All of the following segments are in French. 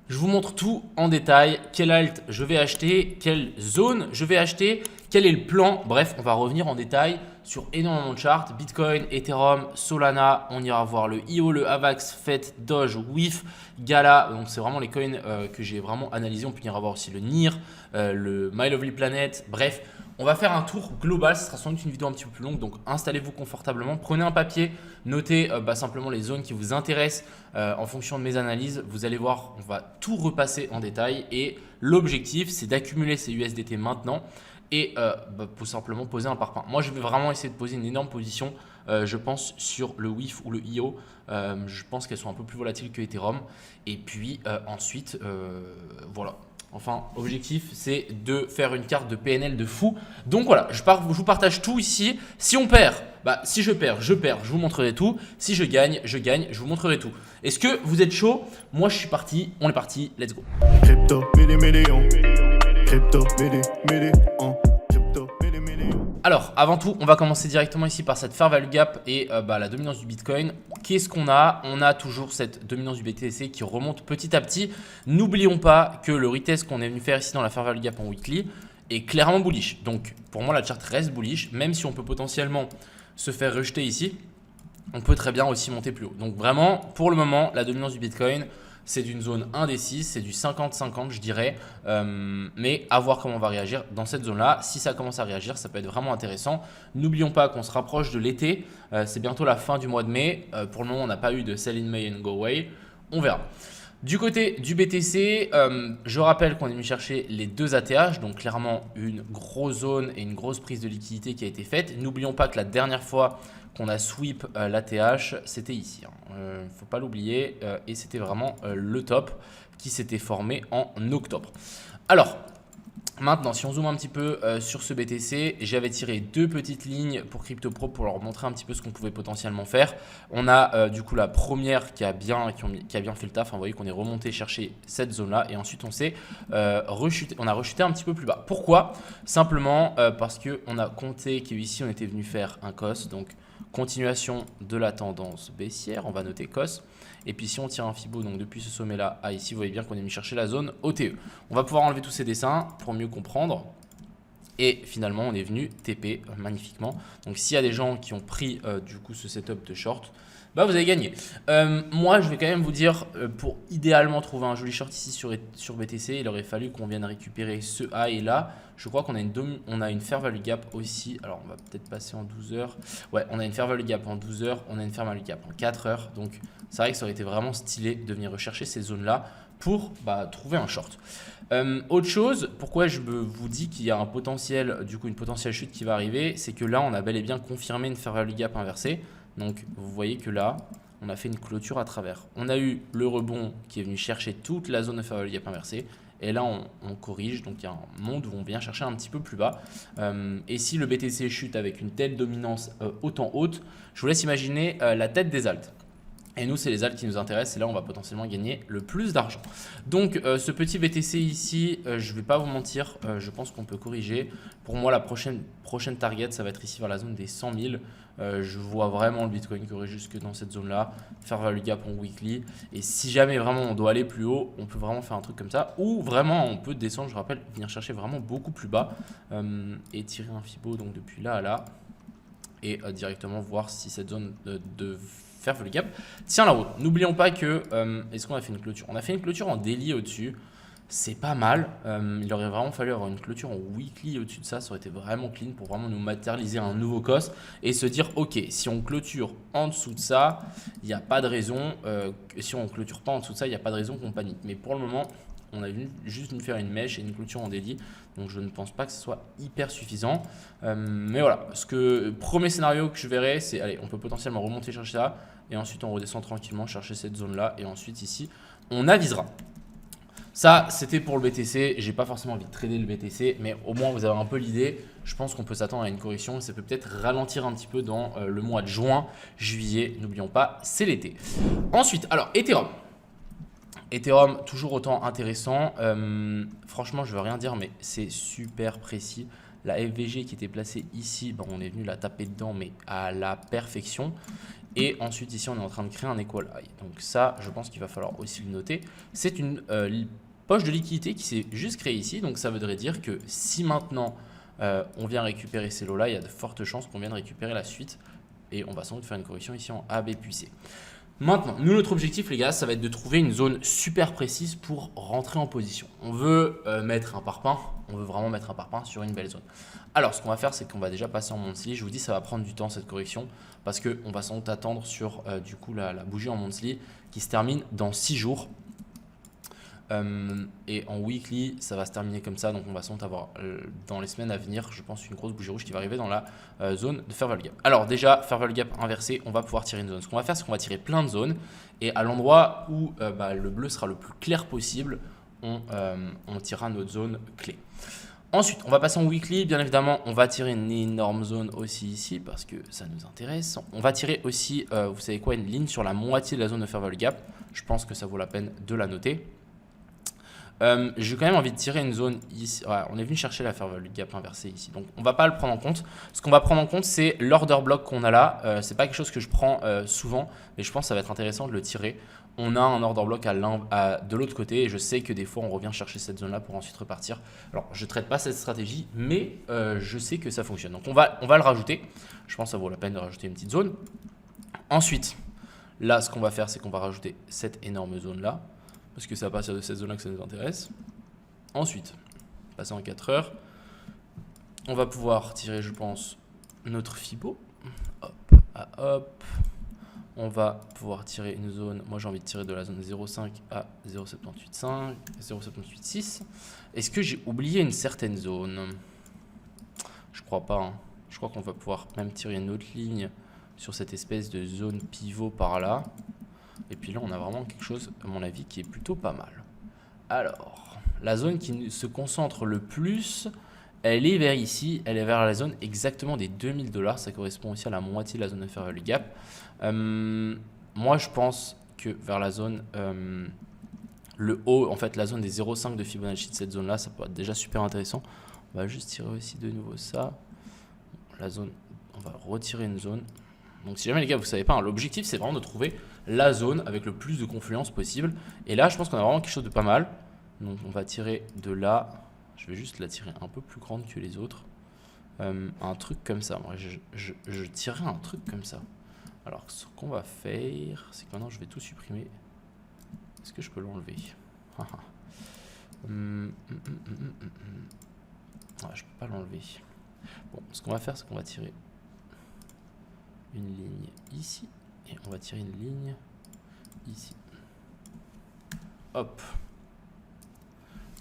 Je vous montre tout en détail, quel alt je vais acheter, quelle zone je vais acheter, quel est le plan. Bref, on va revenir en détail sur énormément de charts, Bitcoin, Ethereum, Solana, on ira voir le IO, le AVAX, FET, Doge, WIF, Gala. Donc c'est vraiment les coins que j'ai vraiment analysés. On peut ira voir aussi le NIR, le My Lovely Planet. Bref, on va faire un tour global, ce sera sans doute une vidéo un petit peu plus longue, donc installez-vous confortablement, prenez un papier, notez simplement les zones qui vous intéressent en fonction de mes analyses. Vous allez voir, on va tout repasser en détail et l'objectif c'est d'accumuler ces USDT maintenant et pour simplement poser un parpaing. Moi je vais vraiment essayer de poser une énorme position, je pense sur le WIF ou le IO, je pense qu'elles sont un peu plus volatiles que Ethereum et puis ensuite voilà. Enfin, objectif, c'est de faire une carte de PNL de fou. Donc voilà, je vous partage tout ici. Si on perd, si je perds, je vous montrerai tout. Si je gagne, je vous montrerai tout. Est-ce que vous êtes chaud? Moi, je suis parti. On est parti. Let's go. Crypto, million. Crypto, million. Crypto, million. Alors, avant tout, on va commencer directement ici par cette fair value gap et la dominance du Bitcoin. Qu'est-ce qu'on a? On a toujours cette dominance du BTC qui remonte petit à petit. N'oublions pas que le retest qu'on est venu faire ici dans la fair value gap en weekly est clairement bullish. Donc, pour moi, la charte reste bullish, même si on peut potentiellement se faire rejeter ici. On peut très bien aussi monter plus haut. Donc, vraiment, pour le moment, la dominance du Bitcoin, c'est d'une zone indécise, c'est du 50-50 je dirais, mais à voir comment on va réagir dans cette zone-là. Si ça commence à réagir, ça peut être vraiment intéressant. N'oublions pas qu'on se rapproche de l'été, c'est bientôt la fin du mois de mai. Pour le moment, on n'a pas eu de sell in May and go away, on verra. Du côté du BTC, je rappelle qu'on est venu chercher les deux ATH, donc clairement une grosse zone et une grosse prise de liquidité qui a été faite. N'oublions pas que la dernière fois qu'on a sweep l'ATH, c'était ici. Il ne faut pas l'oublier et c'était vraiment le top qui s'était formé en octobre. Alors, maintenant, si on zoome un petit peu sur ce BTC, j'avais tiré deux petites lignes pour CryptoPro pour leur montrer un petit peu ce qu'on pouvait potentiellement faire. On a du coup la première qui a bien fait le taf. Vous voyez qu'on est remonté chercher cette zone-là et ensuite on a rechuté un petit peu plus bas. Pourquoi? Simplement parce qu'on a compté qu'ici on était venu faire un COS, donc continuation de la tendance baissière. On va noter COS. Et puis si on tire un Fibo, donc depuis ce sommet-là à ici, vous voyez bien qu'on est venu chercher la zone OTE. On va pouvoir enlever tous ces dessins pour mieux comprendre. Et finalement, on est venu TP magnifiquement. Donc s'il y a des gens qui ont pris du coup ce setup de short, vous avez gagné. Moi, je vais quand même vous dire, pour idéalement trouver un joli short ici sur BTC, il aurait fallu qu'on vienne récupérer ce high là. Je crois qu'on a une fair value gap aussi. Alors, on va peut-être passer en 12 heures. Ouais, on a une fair value gap en 12 heures. On a une fair value gap en 4 heures. Donc, c'est vrai que ça aurait été vraiment stylé de venir rechercher ces zones-là pour trouver un short. Autre chose, pourquoi je vous dis qu'il y a un potentiel, du coup, une potentielle chute qui va arriver, c'est que là, on a bel et bien confirmé une fair value gap inversée. Donc, vous voyez que là, on a fait une clôture à travers. On a eu le rebond qui est venu chercher toute la zone de fair value gap inversée. Et là, on corrige. Donc, il y a un monde où on vient chercher un petit peu plus bas. Et si le BTC chute avec une telle dominance autant haute, je vous laisse imaginer la tête des alts. Et nous, c'est les alts qui nous intéressent. Et là, on va potentiellement gagner le plus d'argent. Donc, ce petit BTC ici, je ne vais pas vous mentir. Je pense qu'on peut corriger. Pour moi, la prochaine target, ça va être ici vers la zone des 100 000. Je vois vraiment le Bitcoin corriger jusque dans cette zone-là. Faire value gap en weekly. Et si jamais vraiment on doit aller plus haut, on peut vraiment faire un truc comme ça. Ou vraiment, on peut descendre, je rappelle, venir chercher vraiment beaucoup plus bas. Et tirer un Fibo donc depuis là à là. Et directement voir si cette zone de fair value gap tient la route. N'oublions pas que, est-ce qu'on a fait une clôture? On a fait une clôture en daily au-dessus. C'est pas mal. Il aurait vraiment fallu avoir une clôture en weekly au-dessus de ça. Ça aurait été vraiment clean pour vraiment nous matérialiser un nouveau COS et se dire, ok, si on clôture en dessous de ça, il n'y a pas de raison. Si on clôture pas en dessous de ça, il n'y a pas de raison qu'on panique. Mais pour le moment, on a juste venu faire une mèche et une clôture en daily. Donc, je ne pense pas que ce soit hyper suffisant. Mais voilà, premier scénario que je verrai, c'est, allez, on peut potentiellement remonter chercher ça. Et ensuite, on redescend tranquillement chercher cette zone-là. Et ensuite, ici, on avisera. Ça, c'était pour le BTC. J'ai pas forcément envie de trader le BTC, mais au moins vous avez un peu l'idée. Je pense qu'on peut s'attendre à une correction. Ça peut peut-être ralentir un petit peu dans le mois de juin, juillet. N'oublions pas, c'est l'été. Ensuite, alors Ethereum. Ethereum, toujours autant intéressant. Franchement, je veux rien dire, mais c'est super précis. la FVG qui était placée ici, bon, on est venu la taper dedans, mais à la perfection. Et ensuite, ici, on est en train de créer un equal high. Donc ça, je pense qu'il va falloir aussi le noter. C'est une poche de liquidité qui s'est juste créée ici. Donc ça voudrait dire que si maintenant, on vient récupérer ces lots-là, il y a de fortes chances qu'on vienne récupérer la suite. Et on va sans doute faire une correction ici en A, B puis C. Maintenant, nous, notre objectif, les gars, ça va être de trouver une zone super précise pour rentrer en position. On veut mettre un parpaing, on veut vraiment mettre un parpaing sur une belle zone. Alors, ce qu'on va faire, c'est qu'on va déjà passer en monthly. Je vous dis, ça va prendre du temps, cette correction, parce qu'on va sans doute attendre sur du coup la bougie en monthly qui se termine dans 6 jours. Et en weekly, ça va se terminer comme ça. Donc, on va sans doute avoir dans les semaines à venir, je pense, une grosse bougie rouge qui va arriver dans la zone de fair value gap. Alors, déjà, fair value gap inversé, on va pouvoir tirer une zone. Ce qu'on va faire, c'est qu'on va tirer plein de zones. Et à l'endroit où le bleu sera le plus clair possible, on tirera notre zone clé. Ensuite, on va passer en weekly. Bien évidemment, on va tirer une énorme zone aussi ici parce que ça nous intéresse. On va tirer aussi, vous savez quoi, une ligne sur la moitié de la zone de fair value gap. Je pense que ça vaut la peine de la noter. J'ai quand même envie de tirer une zone ici. Ouais, on est venu chercher la fair value gap inversée ici. Donc, on ne va pas le prendre en compte. Ce qu'on va prendre en compte, c'est l'order block qu'on a là. Ce n'est pas quelque chose que je prends souvent, mais je pense que ça va être intéressant de le tirer. On a un order block de l'autre côté et je sais que des fois, on revient chercher cette zone-là pour ensuite repartir. Alors, je ne traite pas cette stratégie, mais je sais que ça fonctionne. Donc, on va le rajouter. Je pense que ça vaut la peine de rajouter une petite zone. Ensuite, là, ce qu'on va faire, c'est qu'on va rajouter cette énorme zone-là. Parce que c'est à partir de cette zone-là que ça nous intéresse. Ensuite, passer en 4 heures, on va pouvoir tirer, je pense, notre Fibo. Hop, hop. On va pouvoir tirer une zone. Moi, j'ai envie de tirer de la zone 0,5 à 0,785, 0,786. Est-ce que j'ai oublié une certaine zone? Je crois pas. Hein. Je crois qu'on va pouvoir même tirer une autre ligne sur cette espèce de zone pivot par là. Et puis là, on a vraiment quelque chose, à mon avis, qui est plutôt pas mal. Alors, la zone qui se concentre le plus, elle est vers ici. Elle est vers la zone exactement des 2000 $. Ça correspond aussi à la moitié de la zone de fair value gap. Moi, je pense que vers la zone, le haut, en fait, la zone des 0,5 de Fibonacci de cette zone-là, ça peut être déjà super intéressant. On va juste tirer aussi de nouveau ça. La zone, on va retirer une zone. Donc si jamais les gars vous savez pas, hein, l'objectif c'est vraiment de trouver la zone avec le plus de confluence possible. Et là je pense qu'on a vraiment quelque chose de pas mal. Donc on va tirer de là. Je vais juste la tirer un peu plus grande que les autres. Un truc comme ça. Moi, je tirerai un truc comme ça. Alors ce qu'on va faire, c'est que maintenant je vais tout supprimer. Est-ce que je peux l'enlever? Ouais, je peux pas l'enlever. Bon, ce qu'on va faire, c'est qu'on va tirer une ligne ici et on va tirer une ligne ici. Hop.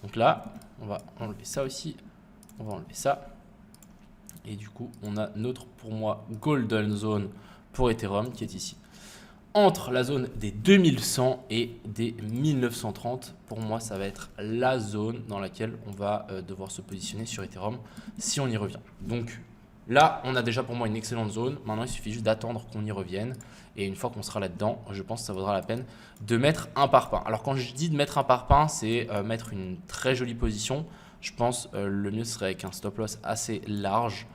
Donc là, on va enlever ça aussi. On va enlever ça. Et du coup, on a notre, pour moi, golden zone pour Ethereum qui est ici. Entre la zone des 2100 et des 1930, pour moi, ça va être la zone dans laquelle on va devoir se positionner sur Ethereum si on y revient. Donc là, on a déjà pour moi une excellente zone. Maintenant, il suffit juste d'attendre qu'on y revienne. Et une fois qu'on sera là-dedans, je pense que ça vaudra la peine de mettre un parpaing. Alors, quand je dis de mettre un parpaing, c'est mettre une très jolie position. Je pense le mieux serait avec un stop loss assez large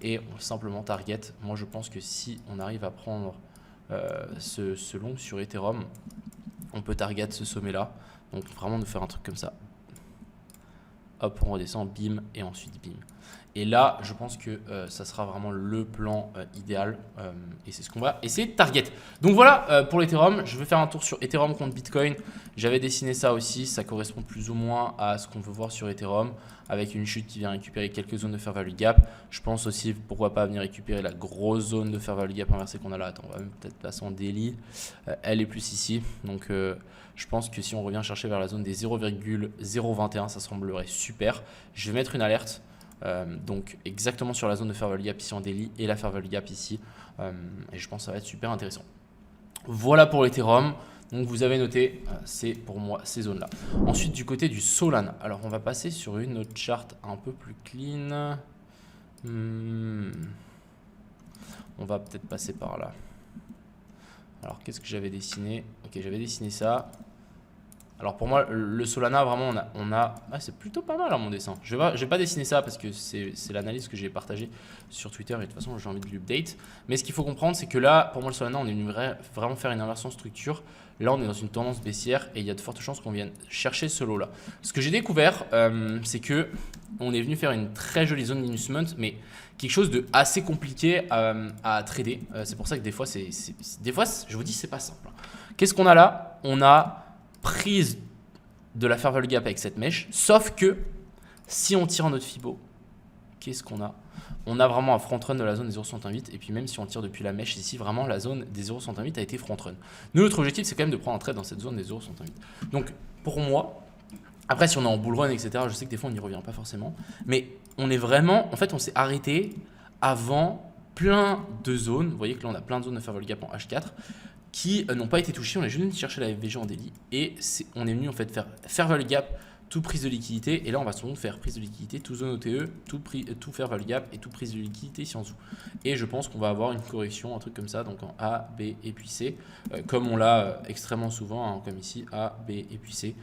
et simplement target. Moi, je pense que si on arrive à prendre ce long sur Ethereum, on peut target ce sommet-là. Donc, vraiment de faire un truc comme ça. Hop, on redescend, bim, et ensuite bim. Et là, je pense que ça sera vraiment le plan idéal et c'est ce qu'on va essayer de target. Donc voilà pour l'Ethereum. Je vais faire un tour sur Ethereum contre Bitcoin. J'avais dessiné ça aussi. Ça correspond plus ou moins à ce qu'on veut voir sur Ethereum avec une chute qui vient récupérer quelques zones de fair value gap. Je pense aussi, pourquoi pas venir récupérer la grosse zone de fair value gap inversée qu'on a là. Attends, on va même peut-être passer en daily. Elle est plus ici. Donc je pense que si on revient chercher vers la zone des 0,021, ça semblerait super. Je vais mettre une alerte. Donc exactement sur la zone de fair value gap ici en daily et la fair value gap ici et je pense que ça va être super intéressant. Voilà pour l'Ethereum. Donc vous avez noté, c'est pour moi ces zones là. Ensuite du côté du Solana, alors on va passer sur une autre charte un peu plus clean. On va peut-être passer par là. Alors qu'est-ce que j'avais dessiné? Ok, j'avais dessiné ça. Alors pour moi, le Solana, vraiment, ah, c'est plutôt pas mal mon dessin. Je vais pas dessiner ça parce que c'est l'analyse que j'ai partagée sur Twitter et de toute façon, j'ai envie de l'update. Mais ce qu'il faut comprendre, c'est que là, pour moi, le Solana, on est venu vraiment faire une inversion structure. Là, on est dans une tendance baissière et il y a de fortes chances qu'on vienne chercher ce lot-là. Ce que j'ai découvert, c'est que on est venu faire une très jolie zone d'investment, mais quelque chose de assez compliqué à trader. C'est pour ça que des fois, je vous dis, c'est pas simple. Qu'est-ce qu'on a là? On a prise de la fair value gap avec cette mèche, sauf que si on tire en notre Fibo, qu'est-ce qu'on a? On a vraiment un front run de la zone des 0,68 et puis même si on tire depuis la mèche ici, vraiment la zone des 0,68 a été front run. Nous, notre objectif, c'est quand même de prendre un trade dans cette zone des 0,68. Donc pour moi, après si on est en bull run, etc., je sais que des fois on n'y revient pas forcément, mais on est vraiment, en fait on s'est arrêté avant plein de zones. Vous voyez que là on a plein de zones de fair value gap en H4 qui n'ont pas été touchés. On est juste venu chercher la FVG en daily et on est venu en fait faire fair value gap, tout prise de liquidité, et là on va souvent faire prise de liquidité, tout zone OTE, tout fair value gap et tout prise de liquidité ici en dessous. Et je pense qu'on va avoir une correction, un truc comme ça, donc en A, B et puis C, comme on l'a extrêmement souvent, hein, comme ici, A, B et puis C,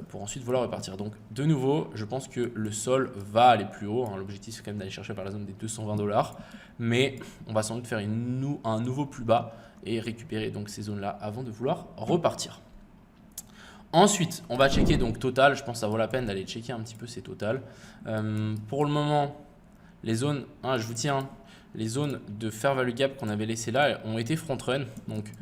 pour ensuite vouloir repartir. Donc de nouveau, je pense que le sol va aller plus haut, hein. L'objectif c'est quand même d'aller chercher par la zone des 220$, mais on va sans doute faire un nouveau plus bas et récupérer donc ces zones là avant de vouloir repartir. Ensuite, on va checker donc total. Je pense que ça vaut la peine d'aller checker un petit peu ces totals. Pour le moment, les zones, je vous tiens, les zones de fair value gap qu'on avait laissées là ont été front run. Donc,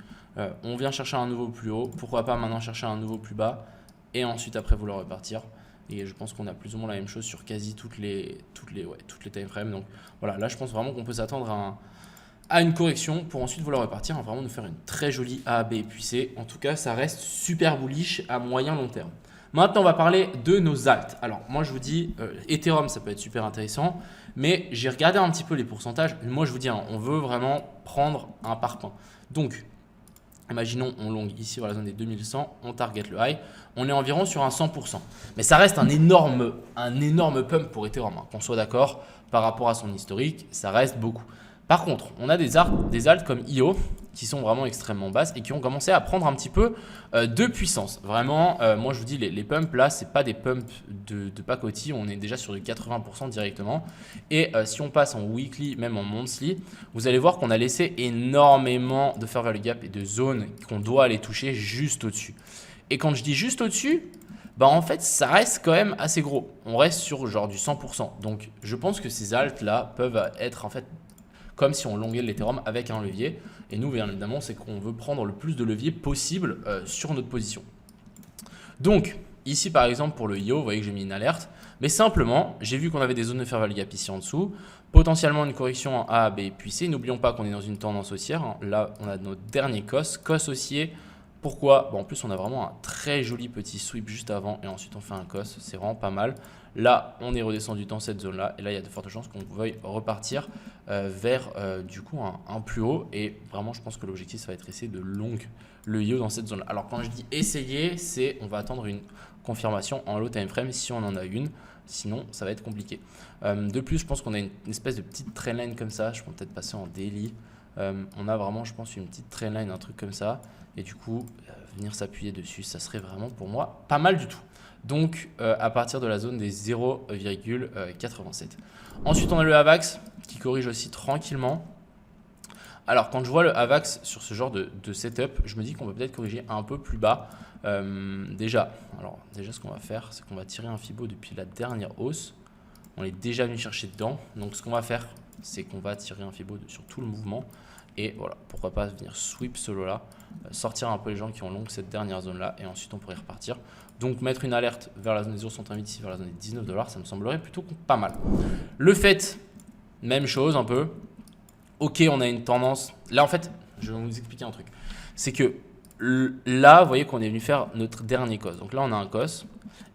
on vient chercher un nouveau plus haut. Pourquoi pas maintenant chercher un nouveau plus bas et ensuite après vouloir repartir. Et je pense qu'on a plus ou moins la même chose sur quasi toutes les time frames. Donc voilà, là je pense vraiment qu'on peut s'attendre à une correction pour ensuite vouloir repartir, hein, vraiment nous faire une très jolie A, B puis C. En tout cas, ça reste super bullish à moyen long terme. Maintenant, on va parler de nos alts. Alors, moi, je vous dis, Ethereum, ça peut être super intéressant, mais j'ai regardé un petit peu les pourcentages. Moi, je vous dis, hein, on veut vraiment prendre un parpaing. Donc, imaginons, on long ici sur la zone des 2100, on target le high, on est environ sur un 100%. Mais ça reste un énorme pump pour Ethereum, hein, qu'on soit d'accord, par rapport à son historique, ça reste beaucoup. Par contre, on a des alts comme IO qui sont vraiment extrêmement basses et qui ont commencé à prendre un petit peu de puissance. Vraiment, moi je vous dis, les pumps là, ce n'est pas des pumps de pacotille, on est déjà sur du 80% directement. Et si on passe en weekly, même en monthly, vous allez voir qu'on a laissé énormément de fair value gap et de zones qu'on doit aller toucher juste au-dessus. Et quand je dis juste au-dessus, bah en fait, ça reste quand même assez gros. On reste sur genre du 100%. Donc, je pense que ces alts là peuvent être en fait comme si on longuait l'Ethereum avec un levier. Et nous, bien évidemment, c'est qu'on veut prendre le plus de levier possible sur notre position. Donc, ici, par exemple, pour le IO, vous voyez que j'ai mis une alerte. Mais simplement, j'ai vu qu'on avait des zones de fair value gap ici en dessous. Potentiellement une correction en A, B, puis C. N'oublions pas qu'on est dans une tendance haussière, hein. Là, on a notre dernier COS haussier. Pourquoi? En plus, on a vraiment un très joli petit sweep juste avant. Et ensuite, on fait un COS. C'est vraiment pas mal. Là, on est redescendu dans cette zone-là. Et là, il y a de fortes chances qu'on veuille repartir vers du coup un plus haut. Et vraiment, je pense que l'objectif, ça va être essayer de long le IO dans cette zone-là. Alors, quand je dis essayer, c'est on va attendre une confirmation en low time frame si on en a une. Sinon, ça va être compliqué. De plus, je pense qu'on a une espèce de petite trendline comme ça. Je peux peut-être passer en daily. On a vraiment, je pense, une petite trendline, un truc comme ça. Et du coup, venir s'appuyer dessus, ça serait vraiment pour moi pas mal du tout. Donc, à partir de la zone des 0,87. Ensuite, on a le AVAX qui corrige aussi tranquillement. Alors, quand je vois le AVAX sur ce genre de setup, je me dis qu'on peut peut-être corriger un peu plus bas. Déjà, ce qu'on va faire, c'est qu'on va tirer un Fibo depuis la dernière hausse. On est déjà venu chercher dedans. Donc, ce qu'on va faire, c'est qu'on va tirer un Fibo sur tout le mouvement. Et voilà, pourquoi pas venir sweep ce lot-là, sortir un peu les gens qui ont long cette dernière zone-là, et ensuite on pourrait repartir. Donc mettre une alerte vers la zone des 0,108 ici, vers la zone des 19$, ça me semblerait plutôt pas mal. Le fait, même chose un peu. Ok, on a une tendance. Là, en fait, je vais vous expliquer un truc. C'est que là, vous voyez qu'on est venu faire notre dernier COS. Donc là, on a un COS.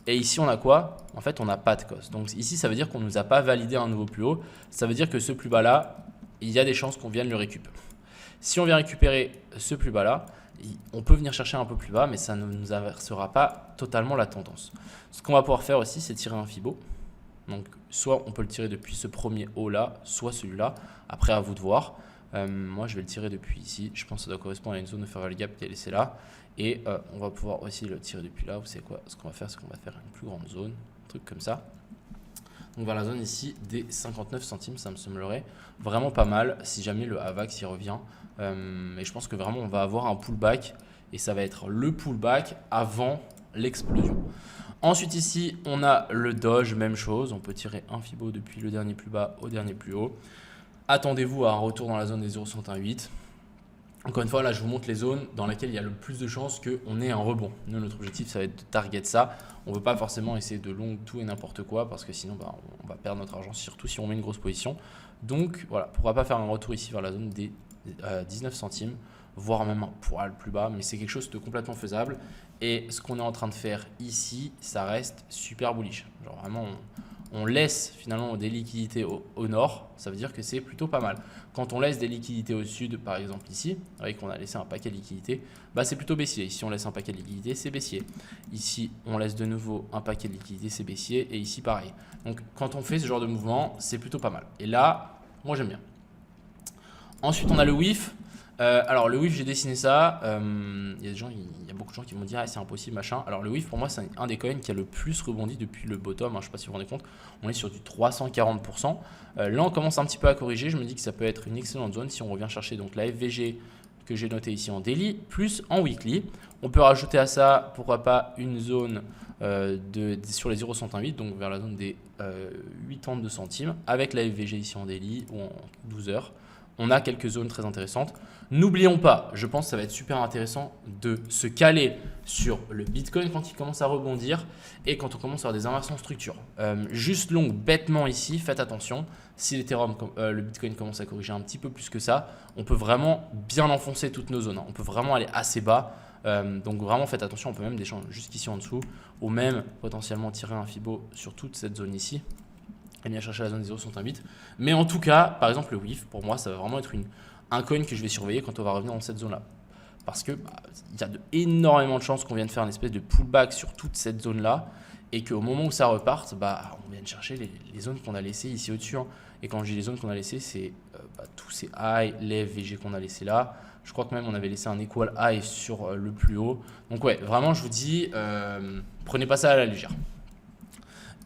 Et ici, on a quoi? En fait, on n'a pas de COS. Donc ici, ça veut dire qu'on ne nous a pas validé un nouveau plus haut. Ça veut dire que ce plus bas-là, il y a des chances qu'on vienne le récupérer. Si on vient récupérer ce plus bas-là, on peut venir chercher un peu plus bas, mais ça ne nous inversera pas totalement la tendance. Ce qu'on va pouvoir faire aussi, c'est tirer un Fibo. Donc, soit on peut le tirer depuis ce premier haut-là, soit celui-là. Après, à vous de voir. Moi, je vais le tirer depuis ici. Je pense que ça doit correspondre à une zone de fair value gap qui est laissée là. Et on va pouvoir aussi le tirer depuis là. Vous savez quoi? Ce qu'on va faire, c'est qu'on va faire une plus grande zone, un truc comme ça. Donc vers la zone ici des 59 centimes, ça me semblerait vraiment pas mal si jamais le AVAX y revient. Et je pense que vraiment on va avoir un pullback et ça va être le pullback avant l'explosion. Ensuite ici on a le Doge, même chose, on peut tirer un Fibo depuis le dernier plus bas au dernier plus haut. Attendez-vous à un retour dans la zone des 0,68. Encore une fois, là, je vous montre les zones dans lesquelles il y a le plus de chances qu'on ait un rebond. Nous, notre objectif, ça va être de target ça. On ne veut pas forcément essayer de long tout et n'importe quoi parce que sinon, on va perdre notre argent, surtout si on met une grosse position. Donc, voilà, pourquoi pas faire un retour ici vers la zone des 19 centimes, voire même un poil plus bas, mais c'est quelque chose de complètement faisable. Et ce qu'on est en train de faire ici, ça reste super bullish. Genre vraiment, on laisse finalement des liquidités au nord, ça veut dire que c'est plutôt pas mal. Quand on laisse des liquidités au sud, par exemple ici, vous voyez qu'on a laissé un paquet de liquidités, bah c'est plutôt baissier. Ici, on laisse un paquet de liquidités, c'est baissier. Ici, on laisse de nouveau un paquet de liquidités, c'est baissier. Et ici, pareil. Donc, quand on fait ce genre de mouvement, c'est plutôt pas mal. Et là, moi, j'aime bien. Ensuite, on a le WIF. Alors le WIF, j'ai dessiné ça. Il y a beaucoup de gens qui m'ont dit ah, c'est impossible machin. Alors le WIF pour moi c'est un des coins qui a le plus rebondi depuis le bottom. Je ne sais pas si vous vous rendez compte. On est sur du 340%. Là on commence un petit peu à corriger. Je me dis que ça peut être une excellente zone si on revient chercher donc la FVG que j'ai noté ici en daily plus en weekly. On peut rajouter à ça pourquoi pas une zone sur les 0,108 donc vers la zone des 82 centimes avec la FVG ici en daily ou en 12 heures. On a quelques zones très intéressantes. N'oublions pas, je pense que ça va être super intéressant de se caler sur le Bitcoin quand il commence à rebondir et quand on commence à avoir des inversions de structure. Juste long, bêtement ici, faites attention. Si l'Ethereum, le Bitcoin commence à corriger un petit peu plus que ça, on peut vraiment bien enfoncer toutes nos zones. On peut vraiment aller assez bas. Donc vraiment faites attention, on peut même descendre jusqu'ici en dessous ou même potentiellement tirer un Fibo sur toute cette zone ici. Et bien chercher la zone des 0,108. Mais en tout cas, par exemple, le WIF, pour moi, ça va vraiment être un coin que je vais surveiller quand on va revenir dans cette zone-là. Parce que il y a énormément de chances qu'on vienne faire une espèce de pullback sur toute cette zone-là et qu'au moment où ça reparte, on vienne chercher les zones qu'on a laissées ici au-dessus. Et quand je dis les zones qu'on a laissées, c'est tous ces high, les VG qu'on a laissés là. Je crois que même on avait laissé un equal high sur le plus haut. Donc ouais, vraiment, je vous dis, prenez pas ça à la légère.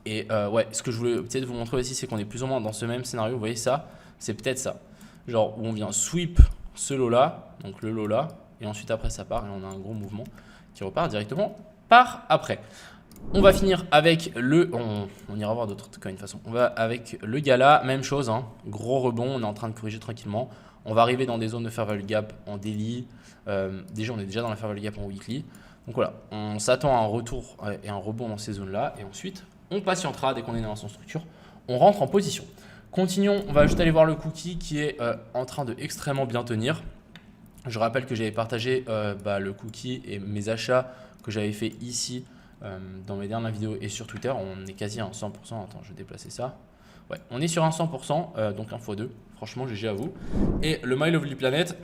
Et ouais, ce que je voulais peut-être vous montrer aussi, c'est qu'on est plus ou moins dans ce même scénario. Vous voyez ça, c'est peut-être ça. Genre où on vient sweep ce lot là, donc le lot là, et ensuite après ça part et on a un gros mouvement qui repart directement par après. On va finir avec on ira voir d'autres coins de toute façon. On va avec le Gala, même chose, gros rebond, on est en train de corriger tranquillement. On va arriver dans des zones de fair value gap en daily. Déjà, on est déjà dans la fair value gap en weekly. Donc voilà, on s'attend à un retour et un rebond dans ces zones-là. Et ensuite, on patientera dès qu'on est dans son structure. On rentre en position. Continuons, on va juste aller voir le cookie qui est en train de extrêmement bien tenir. Je rappelle que j'avais partagé le cookie et mes achats que j'avais fait ici dans mes dernières vidéos et sur Twitter. On est quasi à 100%. Attends, je vais déplacer ça. Ouais, on est sur un 100%, donc 1 x 2. Franchement, GG à vous. Et le My Lovely Planet,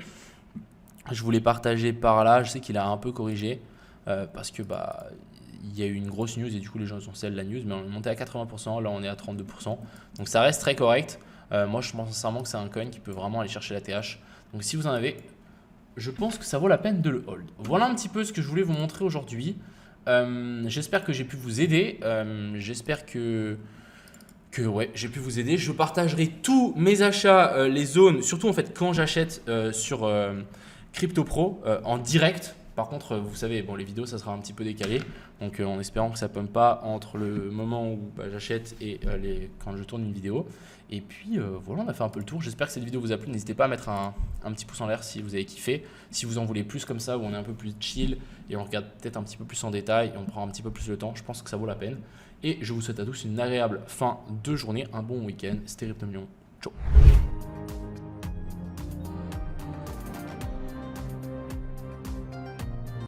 je vous l'ai partagé par là. Je sais qu'il a un peu corrigé parce que il y a eu une grosse news et du coup les gens ont scellé la news, mais on est monté à 80%, là on est à 32%. Donc ça reste très correct. Moi je pense sincèrement que c'est un coin qui peut vraiment aller chercher la TH. Donc si vous en avez, je pense que ça vaut la peine de le hold. Voilà un petit peu ce que je voulais vous montrer aujourd'hui. J'espère que j'ai pu vous aider. J'espère que ouais, j'ai pu vous aider. Je partagerai tous mes achats, les zones, surtout en fait quand j'achète sur CryptoPro en direct. Par contre, vous savez, bon, les vidéos, ça sera un petit peu décalé. Donc, en espérant que ça ne pump pas entre le moment où j'achète et quand je tourne une vidéo. Et puis, voilà, on a fait un peu le tour. J'espère que cette vidéo vous a plu. N'hésitez pas à mettre un petit pouce en l'air si vous avez kiffé. Si vous en voulez plus comme ça, où on est un peu plus chill et on regarde peut-être un petit peu plus en détail et on prend un petit peu plus le temps, je pense que ça vaut la peine. Et je vous souhaite à tous une agréable fin de journée, un bon week-end. C'était Crypto Millions. Ciao.